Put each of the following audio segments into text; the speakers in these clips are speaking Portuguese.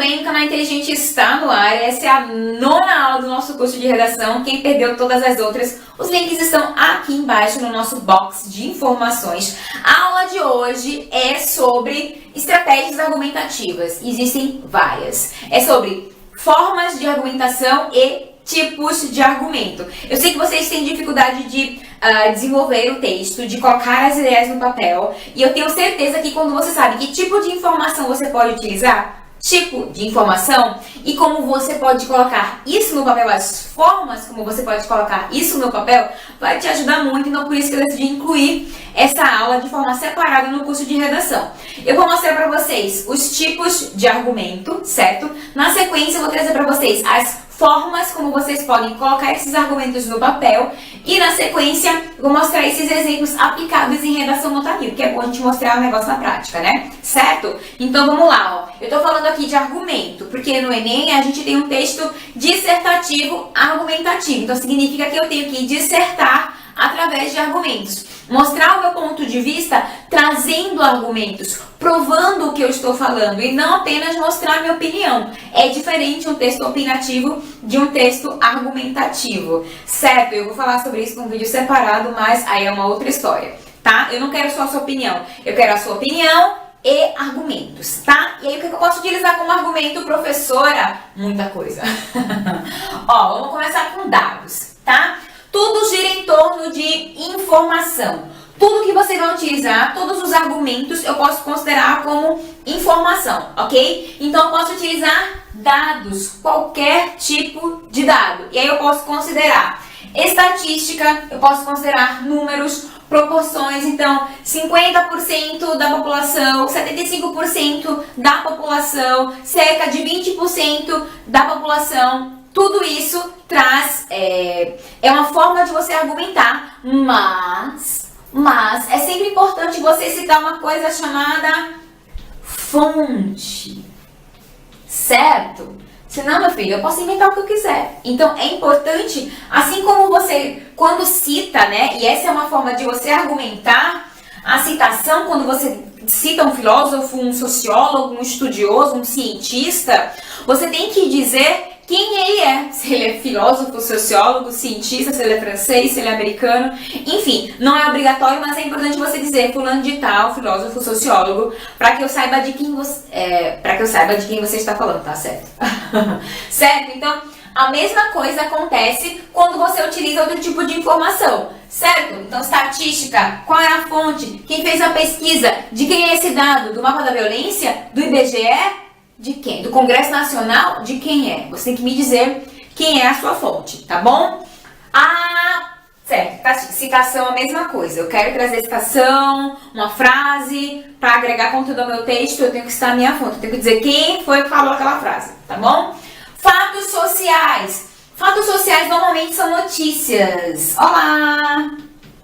bem? O canal Inteligente está no ar. Essa é a 9ª aula do nosso curso de redação. Quem perdeu todas as outras, os links estão aqui embaixo no nosso box de informações. A aula de hoje é sobre estratégias argumentativas. Existem várias. É sobre formas de argumentação e tipos de argumento. Eu sei que vocês têm dificuldade de desenvolver o texto, de colocar as ideias no papel, e eu tenho certeza que quando você sabe que tipo de informação você pode utilizar, tipo de informação, e como você pode colocar isso no papel, as formas como você pode colocar isso no papel, vai te ajudar muito. Então por isso que eu decidi incluir essa aula de forma separada no curso de redação. Eu vou mostrar para vocês os tipos de argumento, certo? Na sequência eu vou trazer para vocês as formas como vocês podem colocar esses argumentos no papel, e na sequência eu vou mostrar esses exemplos aplicados em redação nota 1000, que é bom a gente mostrar o negócio na prática, né? Certo? Então vamos lá, ó. Eu tô falando aqui de argumento, porque no Enem a gente tem um texto dissertativo argumentativo, então significa que eu tenho que dissertar através de argumentos, mostrar o meu ponto de vista trazendo argumentos, provando o que eu estou falando, e não apenas mostrar a minha opinião. É diferente um texto opinativo de um texto argumentativo, certo? Eu vou falar sobre isso num vídeo separado, mas aí é uma outra história, tá? Eu não quero só a sua opinião, eu quero a sua opinião e argumentos, tá? E aí o que eu posso utilizar como argumento, professora? Muita coisa. Ó, vamos começar com dados, tá? Tudo gira em torno de informação. Tudo que você vai utilizar, todos os argumentos, eu posso considerar como informação, ok? Então, eu posso utilizar dados, qualquer tipo de dado. E aí, eu posso considerar estatística, eu posso considerar números, proporções. Então, 50% da população, 75% da população, cerca de 20% da população. Tudo isso traz, é uma forma de você argumentar, mas é sempre importante você citar uma coisa chamada fonte, certo? Senão, meu filho, eu posso inventar o que eu quiser. Então, é importante, assim como você, quando cita, né, e essa é uma forma de você argumentar, a citação, quando você cita um filósofo, um sociólogo, um estudioso, um cientista, você tem que dizer quem ele é, se ele é filósofo, sociólogo, cientista, se ele é francês, se ele é americano, enfim, não é obrigatório, mas é importante você dizer fulano de tal, filósofo, sociólogo, para que eu saiba de quem você, está falando, tá certo? Certo? Então, a mesma coisa acontece quando você utiliza outro tipo de informação, certo? Então, estatística, qual é a fonte? Quem fez a pesquisa? De quem é esse dado? Do mapa da violência? Do IBGE? De quem? Do Congresso Nacional? De quem é? Você tem que me dizer quem é a sua fonte, tá bom? Certo. Citação é a mesma coisa. Eu quero trazer citação, uma frase, para agregar conteúdo ao meu texto, eu tenho que citar a minha fonte. Eu tenho que dizer quem foi que falou aquela frase, tá bom? Fatos sociais. Fatos sociais normalmente são notícias. Olá!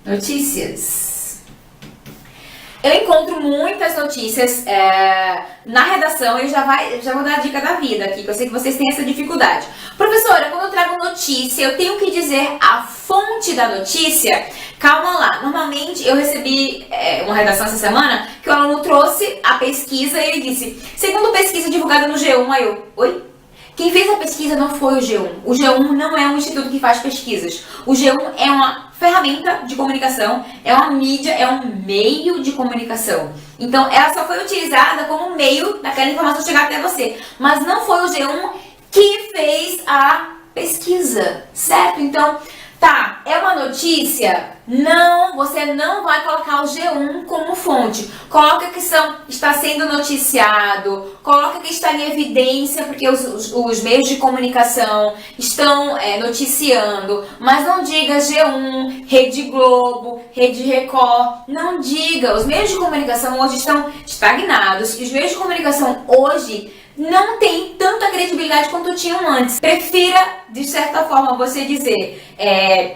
Notícias. Eu encontro muitas notícias na redação, eu já vou dar a dica da vida aqui, que eu sei que vocês têm essa dificuldade. Professora, quando eu trago notícia, eu tenho que dizer a fonte da notícia? Calma lá, normalmente eu recebi uma redação essa semana que o aluno trouxe a pesquisa e ele disse, segundo pesquisa divulgada no G1, aí eu, oi? Quem fez a pesquisa não foi o G1. O G1 não é um instituto que faz pesquisas. O G1 é uma ferramenta de comunicação, é uma mídia, é um meio de comunicação. Então, ela só foi utilizada como meio daquela informação chegar até você. Mas não foi o G1 que fez a pesquisa, certo? Então, tá, é uma notícia? Não, você não vai colocar o G1 como fonte. Coloca que está sendo noticiado, coloca que está em evidência, porque os meios de comunicação estão noticiando, mas não diga G1, Rede Globo, Rede Record, não diga. Os meios de comunicação hoje estão estagnados, e os meios de comunicação hoje não tem tanta credibilidade quanto tinham antes. Prefira, de certa forma, você dizer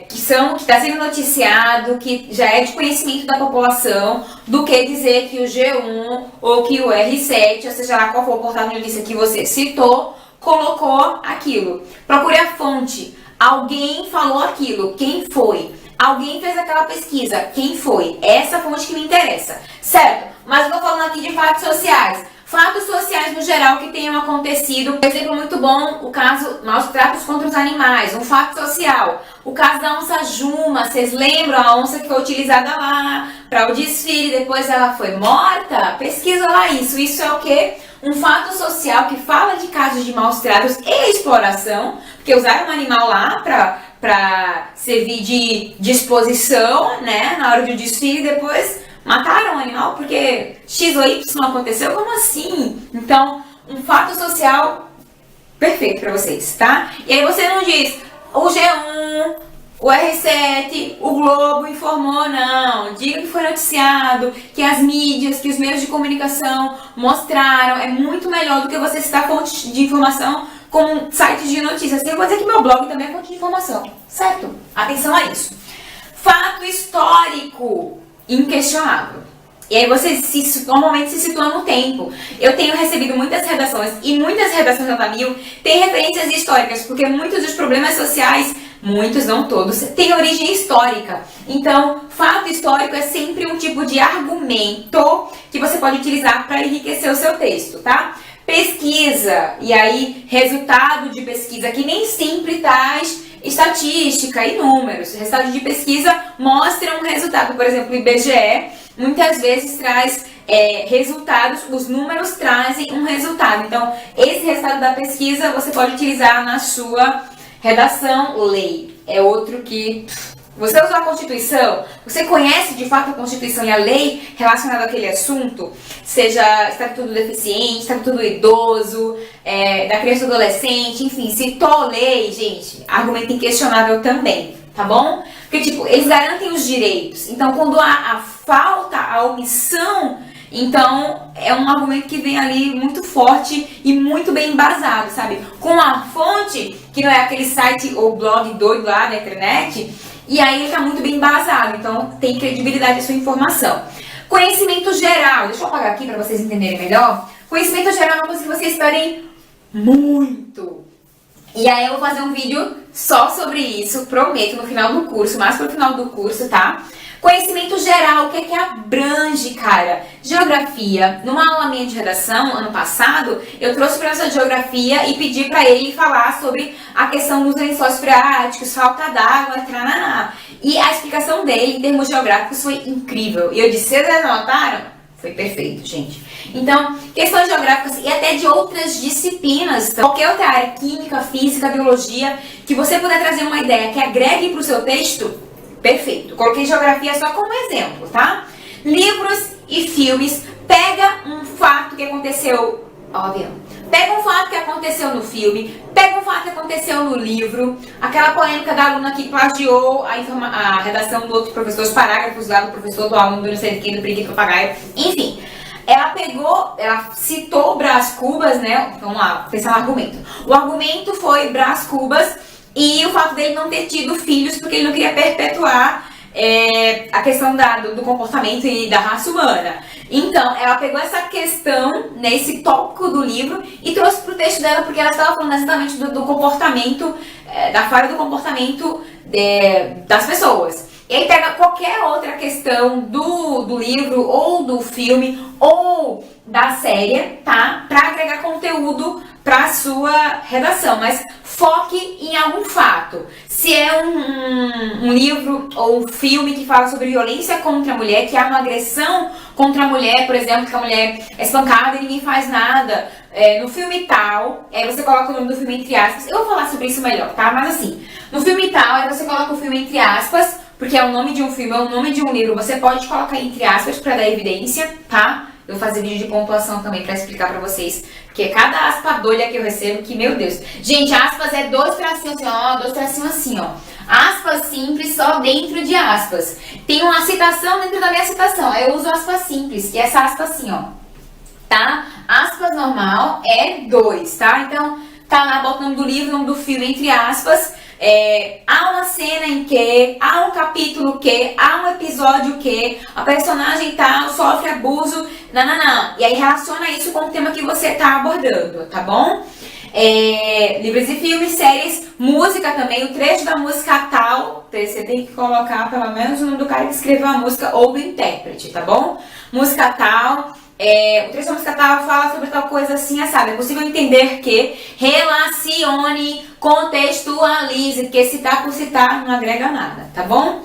que está sendo noticiado, que já é de conhecimento da população, do que dizer que o G1 ou que o R7, ou seja lá qual for o portal de notícia que você citou, colocou aquilo. Procure a fonte. Alguém falou aquilo. Quem foi? Alguém fez aquela pesquisa. Quem foi? Essa fonte que me interessa. Certo? Mas eu tô falando aqui de fatos sociais. Fatos sociais no geral que tenham acontecido. Um exemplo muito bom, o caso maus tratos contra os animais. Um fato social. O caso da onça Juma. Vocês lembram? A onça que foi utilizada lá para o desfile. Depois ela foi morta. Pesquisa lá isso. Isso é o quê? Um fato social que fala de casos de maus tratos e exploração. Porque usaram um animal lá para servir de exposição, né? Na hora do desfile. Depois mataram o animal porque X ou Y aconteceu? Como assim? Então, um fato social perfeito pra vocês, tá? E aí você não diz o G1, o R7, o Globo informou, não. Diga que foi noticiado, que as mídias, que os meios de comunicação mostraram. É muito melhor do que você citar fontes de informação como sites de notícias. Eu vou dizer que meu blog também é fonte de informação, certo? Atenção a isso. Fato histórico inquestionável. E aí você normalmente se situa no tempo. Eu tenho recebido muitas redações e muitas redações da Mil têm referências históricas, porque muitos dos problemas sociais, muitos, não todos, têm origem histórica. Então, fato histórico é sempre um tipo de argumento que você pode utilizar para enriquecer o seu texto, tá? Pesquisa, e aí resultado de pesquisa que nem sempre traz estatística e números. Resultado de pesquisa mostra um resultado. Por exemplo, o IBGE muitas vezes traz resultados, os números trazem um resultado. Então, esse resultado da pesquisa você pode utilizar na sua redação. Lei é outro que... Você usou a Constituição? Você conhece de fato a Constituição e a lei relacionada àquele assunto? Seja Estatuto do Deficiente, Estatuto do Idoso, da criança e do adolescente, enfim, citou lei, gente, argumento inquestionável também, tá bom? Porque, tipo, eles garantem os direitos. Então, quando há a falta, a omissão, então é um argumento que vem ali muito forte e muito bem embasado, sabe? Com a fonte, que não é aquele site ou blog doido lá na internet. E aí ele está muito bem embasado, então tem credibilidade a sua informação. Conhecimento geral, deixa eu apagar aqui para vocês entenderem melhor. Conhecimento geral é uma coisa que vocês esperem muito. E aí eu vou fazer um vídeo só sobre isso, prometo, no final do curso, mais pro final do curso, tá? Conhecimento geral, o que é que abrange, cara? Geografia. Numa aula minha de redação, ano passado, eu trouxe para essa geografia e pedi para ele falar sobre a questão dos lençóis freáticos, falta d'água, trananá. E a explicação dele, em termos geográficos, foi incrível. E eu disse, vocês anotaram? Foi perfeito, gente. Então, questões geográficas e até de outras disciplinas, qualquer outra área, química, física, biologia, que você puder trazer uma ideia que agregue para o seu texto, perfeito. Coloquei geografia só como exemplo, tá? Livros e filmes. Pega um fato que aconteceu... Óbvio. Pega um fato que aconteceu no filme. Pega um fato que aconteceu no livro. Aquela polêmica da aluna que plagiou a redação do outro professor, os parágrafos lá do professor, do aluno, do não sei de quem, do periquito, do papagaio. Enfim. Ela citou Brás Cubas, né? Vamos lá, pensar no argumento. O argumento foi Brás Cubas e o fato dele não ter tido filhos porque ele não queria perpetuar a questão do comportamento e da raça humana. Então, ela pegou essa questão, né, esse tópico do livro e trouxe para o texto dela porque ela estava falando exatamente do comportamento, da falha do comportamento das pessoas. E aí pega qualquer outra questão do livro ou do filme ou da série, tá? Para agregar conteúdo para sua redação, mas foque em algum fato. Se é um livro ou um filme que fala sobre violência contra a mulher, que há uma agressão contra a mulher, por exemplo, que a mulher é espancada e ninguém faz nada, no filme tal, você coloca o nome do filme entre aspas. Eu vou falar sobre isso melhor, tá? Mas assim, no filme tal, você coloca o filme entre aspas, porque é o nome de um filme, é o nome de um livro, você pode colocar entre aspas para dar evidência, tá? Eu vou fazer vídeo de pontuação também pra explicar pra vocês. Porque cada aspa doida que eu recebo, que meu Deus. Gente, aspas é 2 tracinhos assim, ó. 2 tracinhos assim, ó. Aspas simples só dentro de aspas. Tem uma citação dentro da minha citação. Aí eu uso aspas simples. E essa aspa assim, ó. Tá? Aspas normal é 2, tá? Então, tá lá, bota o nome do livro, o nome do filme, entre aspas. Há uma cena em que, há um capítulo que, há um episódio que a personagem tal sofre abuso, não. E aí relaciona isso com o tema que você tá abordando, tá bom? Livros e filmes, séries, música também, o trecho da música tal, você tem que colocar pelo menos o nome do cara que escreveu a música ou do intérprete, tá bom? Música tal, o trecho da música tal fala sobre tal coisa assim, sabe? É possível entender que, relacione, contextualize, que citar por citar não agrega nada, tá bom?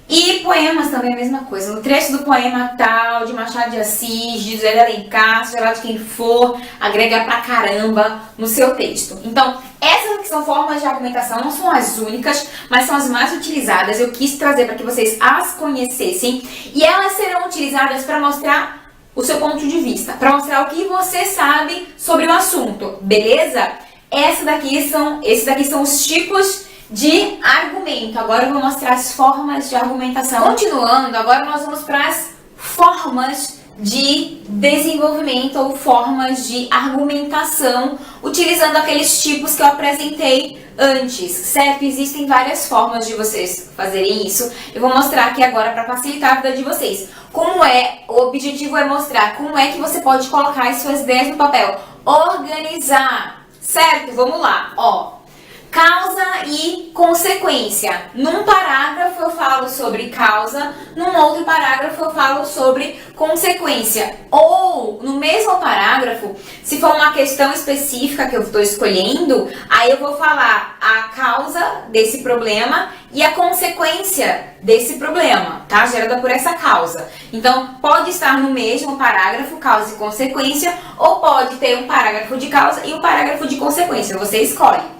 E poemas também é a mesma coisa. No trecho do poema tal, de Machado de Assis, de José de Alencar, seja lá de quem for, agrega pra caramba no seu texto. Então, essas que são formas de argumentação não são as únicas, mas são as mais utilizadas. Eu quis trazer para que vocês as conhecessem. E elas serão utilizadas para mostrar o seu ponto de vista, para mostrar o que você sabe sobre o assunto, beleza? Esses daqui são os tipos de argumento. Agora eu vou mostrar as formas de argumentação. Continuando, agora nós vamos para as formas de desenvolvimento ou formas de argumentação, utilizando aqueles tipos que eu apresentei antes, certo? Existem várias formas de vocês fazerem isso. Eu vou mostrar aqui agora para facilitar a vida de vocês. O objetivo é mostrar como é que você pode colocar as suas ideias no papel. Organizar, certo? Vamos lá, ó. Causa e consequência. Num parágrafo eu falo sobre causa, num outro parágrafo eu falo sobre consequência. Ou, no mesmo parágrafo, se for uma questão específica que eu estou escolhendo, aí eu vou falar a causa desse problema e a consequência desse problema, tá? Gerada por essa causa. Então, pode estar no mesmo parágrafo, causa e consequência, ou pode ter um parágrafo de causa e um parágrafo de consequência. Você escolhe.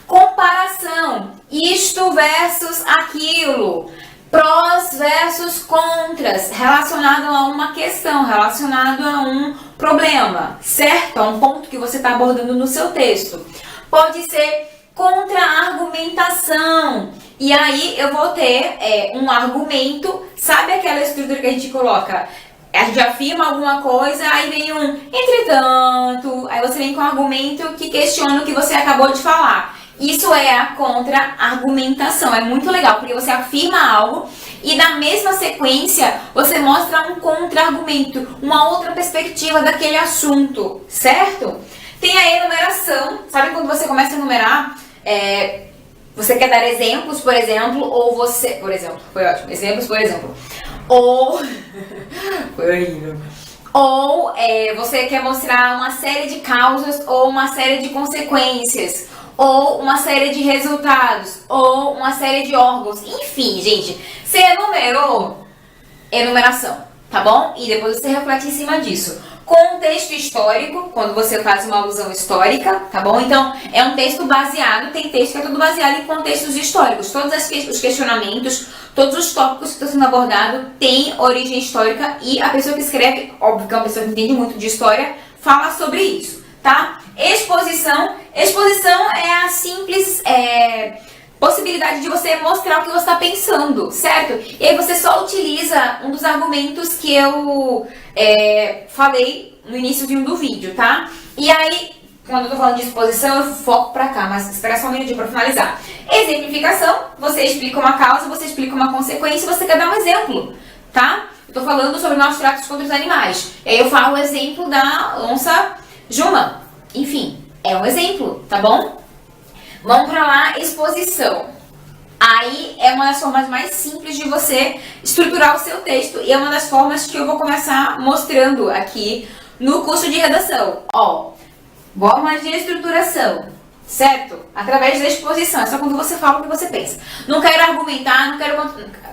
Comparação, isto versus aquilo, prós versus contras, relacionado a uma questão, relacionado a um problema, certo? A um ponto que você está abordando no seu texto. Pode ser contra-argumentação, e aí eu vou ter um argumento, sabe aquela estrutura que a gente coloca? A gente afirma alguma coisa, aí vem um entretanto, aí você vem com um argumento que questiona o que você acabou de falar. Isso é a contra-argumentação, é muito legal, porque você afirma algo e na mesma sequência você mostra um contra-argumento, uma outra perspectiva daquele assunto, certo? Tem a enumeração, sabe quando você começa a enumerar, você quer dar exemplos, por exemplo, ou você... Por exemplo, foi ótimo, exemplos, por exemplo. Ou... foi horrível. Ou você quer mostrar uma série de causas ou uma série de consequências, ou uma série de resultados, ou uma série de órgãos. Enfim, gente, você enumerou, enumeração, tá bom? E depois você reflete em cima disso. Contexto histórico, quando você faz uma alusão histórica, tá bom? Então, é um texto baseado, tem texto que é tudo baseado em contextos históricos. Todos os questionamentos, todos os tópicos que estão sendo abordados têm origem histórica e a pessoa que escreve, óbvio que é uma pessoa que entende muito de história, fala sobre isso, tá? Exposição é a simples possibilidade de você mostrar o que você está pensando, certo? E aí você só utiliza um dos argumentos que eu falei no iníciozinho do vídeo, tá? E aí, quando eu tô falando de exposição, eu foco pra cá, mas espera só um minutinho pra finalizar. Exemplificação, você explica uma causa, você explica uma consequência, você quer dar um exemplo, tá? Eu tô falando sobre maus tratos contra os animais. E aí eu falo o exemplo da onça Juma. Enfim, é um exemplo, tá bom? Vamos pra lá, exposição. Aí é uma das formas mais simples de você estruturar o seu texto e é uma das formas que eu vou começar mostrando aqui no curso de redação. Ó, formas de estruturação, certo? Através da exposição, é só quando você fala o que você pensa. Não quero argumentar,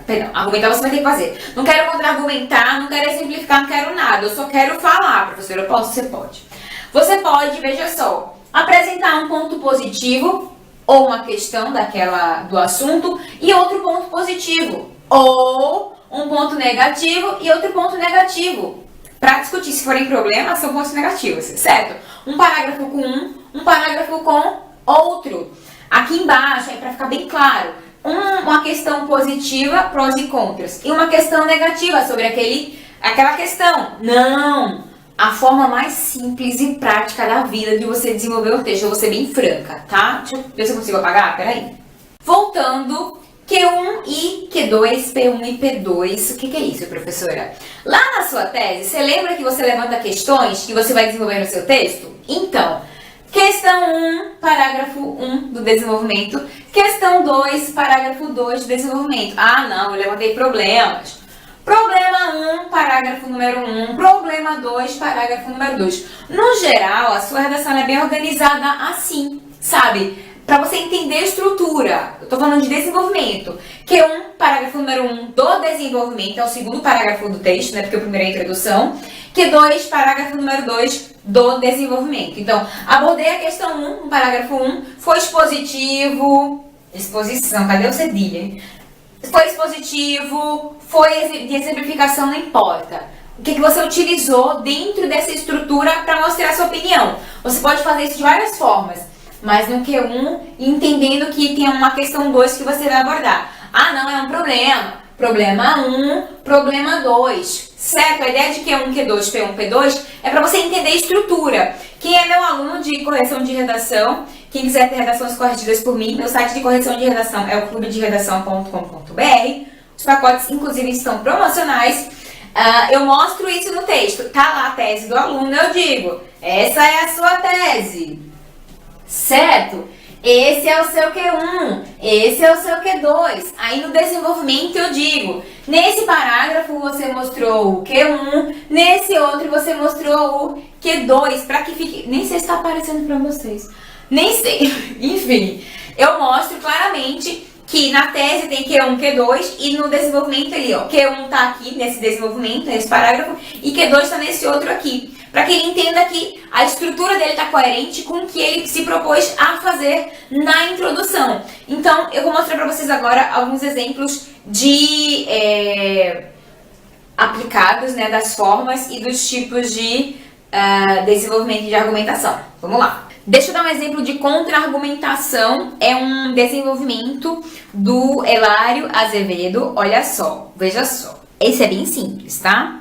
Perdão, argumentar você vai ter que fazer. Não quero contra-argumentar, não quero exemplificar, não quero nada. Eu só quero falar, professor. Eu posso? Você pode. Você pode, veja só, apresentar um ponto positivo ou uma questão do assunto e outro ponto positivo. Ou um ponto negativo e outro ponto negativo. Para discutir, se forem problemas, são pontos negativos, certo? Um parágrafo com um parágrafo com outro. Aqui embaixo, para ficar bem claro, uma questão positiva, prós e contras, e uma questão negativa sobre aquela questão. Não! A forma mais simples e prática da vida de você desenvolver o texto. Eu vou ser bem franca, tá? Deixa eu ver se eu consigo apagar, peraí. Voltando, Q1 e Q2, P1 e P2. O que é isso, professora? Lá na sua tese, você lembra que você levanta questões que você vai desenvolver no seu texto? Então, questão 1, parágrafo 1 do desenvolvimento. Questão 2, parágrafo 2 do desenvolvimento. Ah, não, eu levantei problemas. Problema 1, parágrafo número 1. Problema 2, parágrafo número 2. No geral, a sua redação é bem organizada assim, sabe? Para você entender a estrutura. Eu tô falando de desenvolvimento. Q1, parágrafo número 1 do desenvolvimento, é o segundo parágrafo do texto, né? Porque o primeiro é a introdução. Q2, parágrafo número 2 do desenvolvimento. Então, abordei a questão 1, no parágrafo 1. Foi expositivo. Exposição, cadê o cedilha? Foi expositivo, foi de exemplificação, não importa. O que você utilizou dentro dessa estrutura para mostrar a sua opinião. Você pode fazer isso de várias formas, mas no Q1, entendendo que tem uma questão 2 que você vai abordar. Ah, não, é um problema. Problema 1, problema 2. Certo? A ideia de Q1, Q2, P1, P2 é para você entender a estrutura. Quem é meu aluno de correção de redação, quem quiser ter redações corrigidas por mim, meu site de correção de redação é o clubederedação.com.br. Os pacotes, inclusive, estão promocionais. Eu mostro isso no texto. Tá lá a tese do aluno, eu digo, essa é a sua tese. Certo? Esse é o seu Q1, esse é o seu Q2. Aí no desenvolvimento eu digo, nesse parágrafo você mostrou o Q1, nesse outro você mostrou o Q2, para que fique... Nem sei se está aparecendo para vocês. Nem sei. Enfim, eu mostro claramente que na tese tem Q1, Q2 e no desenvolvimento ali, ó, Q1 tá aqui nesse desenvolvimento, nesse parágrafo, e Q2 tá nesse outro aqui. Para que ele entenda que a estrutura dele tá coerente com o que ele se propôs a fazer na introdução. Então, eu vou mostrar para vocês agora alguns exemplos de aplicados, né, das formas e dos tipos de desenvolvimento de argumentação. Vamos lá. Deixa eu dar um exemplo de contra-argumentação. É um desenvolvimento do Hilário Azevedo. Olha só, veja só. Esse é bem simples, tá?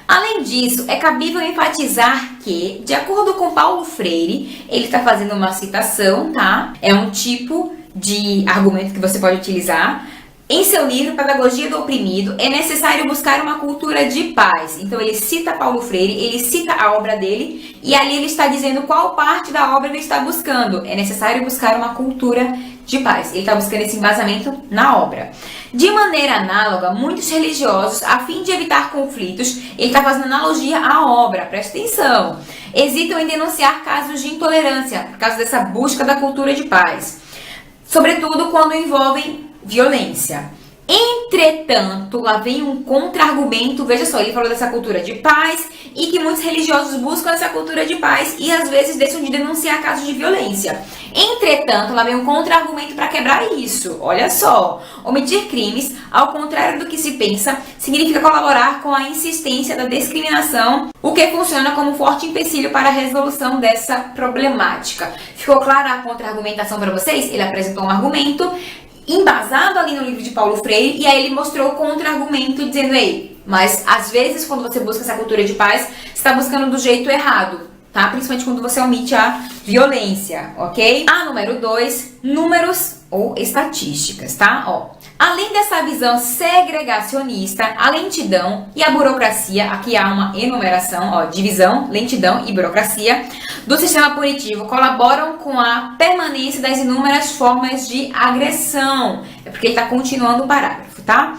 Além disso, é cabível enfatizar que, de acordo com Paulo Freire, ele está fazendo uma citação, tá? É um tipo de argumento que você pode utilizar. Em seu livro, Pedagogia do Oprimido, é necessário buscar uma cultura de paz. Então, ele cita Paulo Freire, ele cita a obra dele, e ali ele está dizendo qual parte da obra ele está buscando. É necessário buscar uma cultura de paz. Ele está buscando esse embasamento na obra. De maneira análoga, muitos religiosos, a fim de evitar conflitos, ele está fazendo analogia à obra, presta atenção, hesitam em denunciar casos de intolerância, por causa dessa busca da cultura de paz. Sobretudo quando envolvem violência. Entretanto, lá vem um contra-argumento, veja só, ele falou dessa cultura de paz e que muitos religiosos buscam essa cultura de paz e às vezes deixam de denunciar casos de violência. Entretanto, lá vem um contra-argumento para quebrar isso. Olha só, omitir crimes, ao contrário do que se pensa, significa colaborar com a insistência da discriminação, o que funciona como forte empecilho para a resolução dessa problemática. Ficou clara a contra-argumentação para vocês? Ele apresentou um argumento embasado ali no livro de Paulo Freire, e aí ele mostrou o contra-argumento dizendo, ei, mas às vezes quando você busca essa cultura de paz, você está buscando do jeito errado, tá? Principalmente quando você omite a violência, ok? A número 2, números ou estatísticas, tá? Ó, além dessa visão segregacionista, a lentidão e a burocracia, aqui há uma enumeração, ó, divisão, lentidão e burocracia, do sistema punitivo colaboram com a permanência das inúmeras formas de agressão. É porque ele está continuando o parágrafo, tá?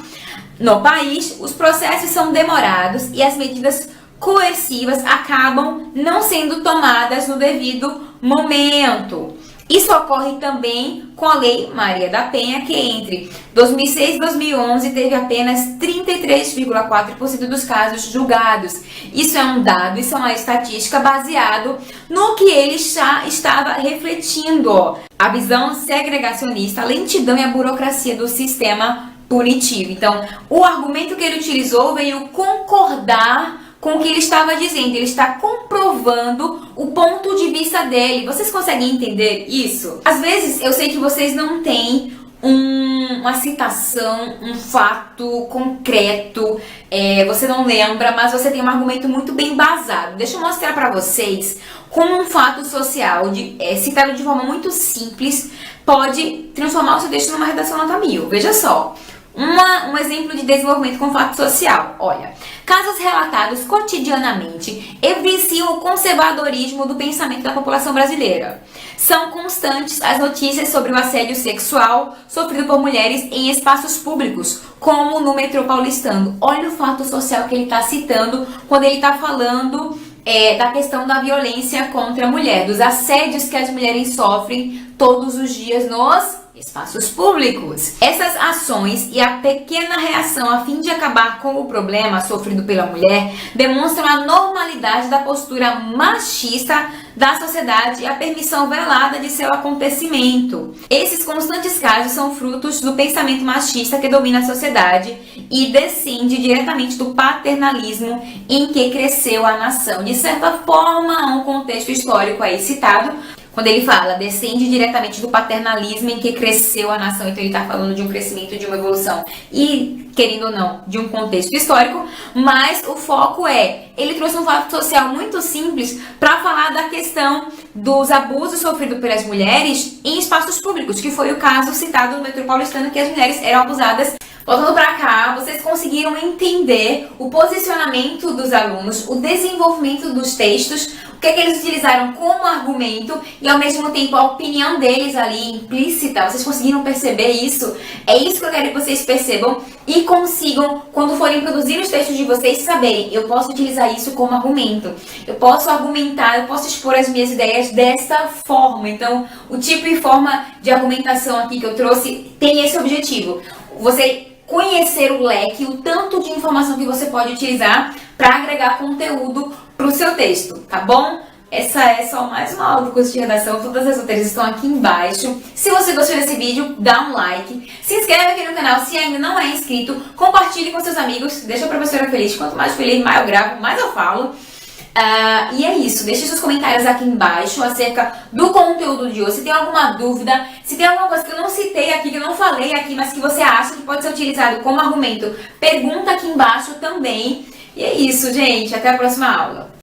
No país, os processos são demorados e as medidas coercivas acabam não sendo tomadas no devido momento. Isso ocorre também com a Lei Maria da Penha, que entre 2006 e 2011 teve apenas 33,4% dos casos julgados. Isso é um dado, isso é uma estatística baseado no que ele já estava refletindo. Ó. A visão segregacionista, a lentidão e a burocracia do sistema punitivo. Então, o argumento que ele utilizou veio concordar com o que ele estava dizendo. Ele está comprovando o ponto de vista dele. Vocês conseguem entender isso? Às vezes, eu sei que vocês não têm uma citação, um fato concreto, você não lembra, mas você tem um argumento muito bem embasado. Deixa eu mostrar para vocês como um fato social, citado de forma muito simples, pode transformar o seu texto numa redação nota 1000. Veja só. Um exemplo de desenvolvimento com fato social. Olha, casos relatados cotidianamente evidenciam o conservadorismo do pensamento da população brasileira. São constantes as notícias sobre o assédio sexual sofrido por mulheres em espaços públicos, como no metrô paulistano. Olha o fato social que ele está citando quando ele está falando da questão da violência contra a mulher, dos assédios que as mulheres sofrem todos os dias nos espaços públicos. Essas ações e a pequena reação a fim de acabar com o problema sofrido pela mulher demonstram a normalidade da postura machista da sociedade e a permissão velada de seu acontecimento. Esses constantes casos são frutos do pensamento machista que domina a sociedade e descende diretamente do paternalismo em que cresceu a nação. De certa forma, há um contexto histórico aí citado, quando ele fala, descende diretamente do paternalismo em que cresceu a nação. Então ele está falando de um crescimento, de uma evolução e, querendo ou não, de um contexto histórico. Mas o foco ele trouxe um fato social muito simples para falar da questão dos abusos sofridos pelas mulheres em espaços públicos, que foi o caso citado no metrô paulistano, que as mulheres eram abusadas. Voltando para cá, vocês conseguiram entender o posicionamento dos alunos, o desenvolvimento dos textos, o que eles utilizaram como argumento e ao mesmo tempo a opinião deles ali implícita. Vocês conseguiram perceber isso? É isso que eu quero que vocês percebam e consigam, quando forem produzir os textos de vocês, saberem, eu posso utilizar isso como argumento, eu posso argumentar, eu posso expor as minhas ideias desta forma. Então, o tipo e forma de argumentação aqui que eu trouxe tem esse objetivo. Você conhecer o leque, o tanto de informação que você pode utilizar para agregar conteúdo para o seu texto, tá bom? Essa é só mais uma aula do curso de redação, todas as outras estão aqui embaixo. Se você gostou desse vídeo, dá um like, se inscreve aqui no canal se ainda não é inscrito, compartilhe com seus amigos, deixa a professora feliz, quanto mais feliz, mais eu gravo, mais eu falo. E é isso, deixe seus comentários aqui embaixo acerca do conteúdo de hoje, se tem alguma dúvida, se tem alguma coisa que eu não citei aqui, que eu não falei aqui, mas que você acha que pode ser utilizado como argumento, pergunta aqui embaixo também. E é isso, gente, até a próxima aula.